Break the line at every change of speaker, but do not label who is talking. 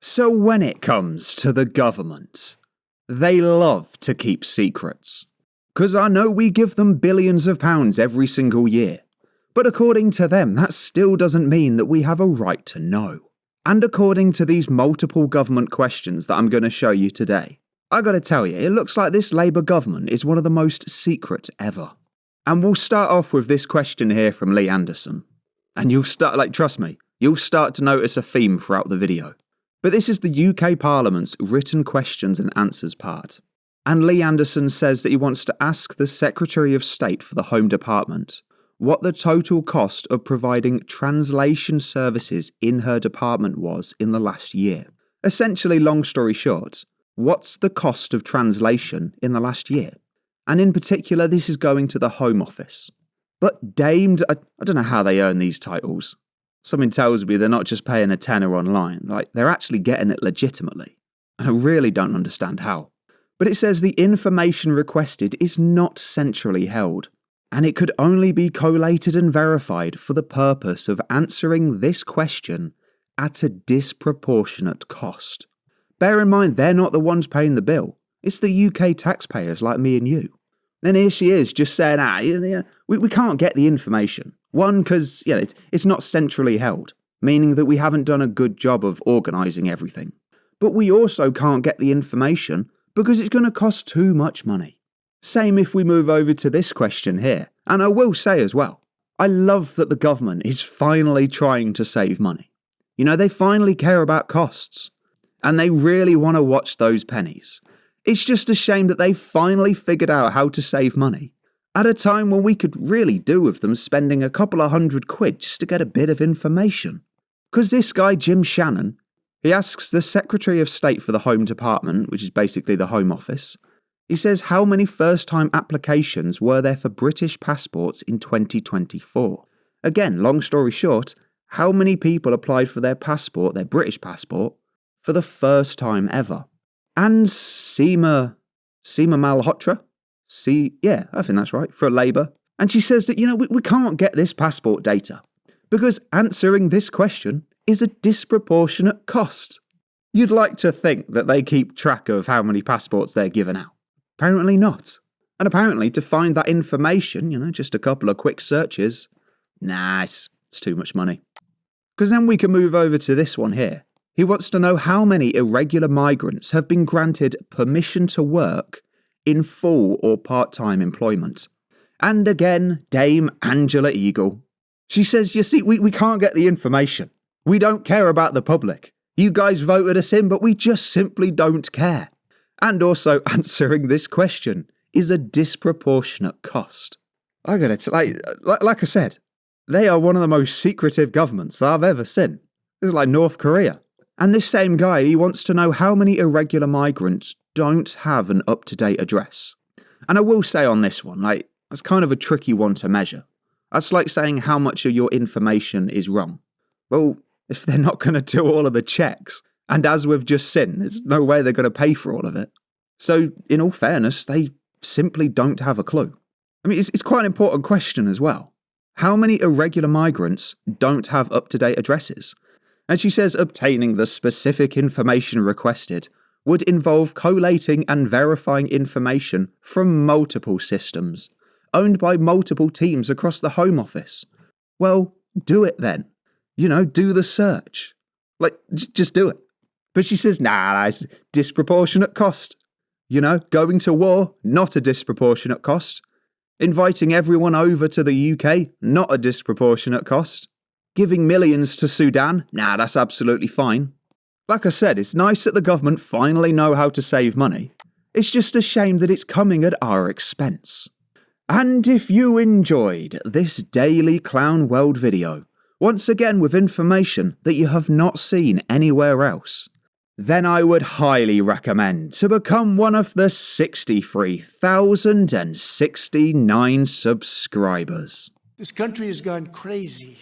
So when it comes to the government, they love to keep secrets. 'Cause I know we give them billions of pounds every single year. But according to them, that still doesn't mean that we have a right to know. And according to these multiple government questions that I'm going to show you today, I gotta tell you, it looks like this Labour government is one of the most secret ever. And we'll start off with this question here from Lee Anderson. And you'll start, trust me, you'll start to notice a theme throughout the video. But this is the UK Parliament's written questions and answers part. And Lee Anderson says that he wants to ask the Secretary of State for the Home Department what the total cost of providing translation services in her department was in the last year. Essentially, long story short, what's the cost of translation in the last year? And in particular, this is going to the Home Office. But Damed, I don't know how they earn these titles. Something tells me they're not just paying a tenner online, they're actually getting it legitimately. And I really don't understand how. But it says the information requested is not centrally held, and it could only be collated and verified for the purpose of answering this question at a disproportionate cost. Bear in mind, they're not the ones paying the bill. It's the UK taxpayers like me and you. And here she is just saying, we can't get the information. One, because it's not centrally held, meaning that we haven't done a good job of organising everything. But we also can't get the information because it's going to cost too much money. Same if we move over to this question here. And I will say as well, I love that the government is finally trying to save money. They finally care about costs. And they really want to watch those pennies. It's just a shame that they finally figured out how to save money at a time when we could really do with them spending a couple of £100 just to get a bit of information. Because this guy, Jim Shannon, he asks the Secretary of State for the Home Department, which is basically the Home Office, he says how many first-time applications were there for British passports in 2024? Again, long story short, how many people applied for their passport, their British passport, for the first time ever? And Seema Malhotra? I think that's right, for Labour. And she says that, we can't get this passport data because answering this question is a disproportionate cost. You'd like to think that they keep track of how many passports they're giving out. Apparently not. And apparently to find that information, just a couple of quick searches, it's too much money. Because then we can move over to this one here. He wants to know how many irregular migrants have been granted permission to work in full or part-time employment. And again, Dame Angela Eagle. She says, you see, we can't get the information. We don't care about the public. You guys voted us in, but we just simply don't care. And also answering this question is a disproportionate cost. I got it. Like I said, they are one of the most secretive governments I've ever seen. This is like North Korea. And this same guy, he wants to know how many irregular migrants don't have an up-to-date address. And I will say on this one, that's kind of a tricky one to measure. That's like saying how much of your information is wrong. Well, if they're not going to do all of the checks, and as we've just seen, there's no way they're going to pay for all of it. So, in all fairness, they simply don't have a clue. I mean, it's quite an important question as well. How many irregular migrants don't have up-to-date addresses? And she says obtaining the specific information requested would involve collating and verifying information from multiple systems, owned by multiple teams across the Home Office. Well, do it then. Do the search. Just do it. But she says, it's disproportionate cost. Going to war, not a disproportionate cost. Inviting everyone over to the UK, not a disproportionate cost. Giving millions to Sudan, that's absolutely fine. Like I said, it's nice that the government finally know how to save money. It's just a shame that it's coming at our expense. And if you enjoyed this Daily Clown World video, once again with information that you have not seen anywhere else, then I would highly recommend to become one of the 63,069 subscribers.
This country has gone crazy.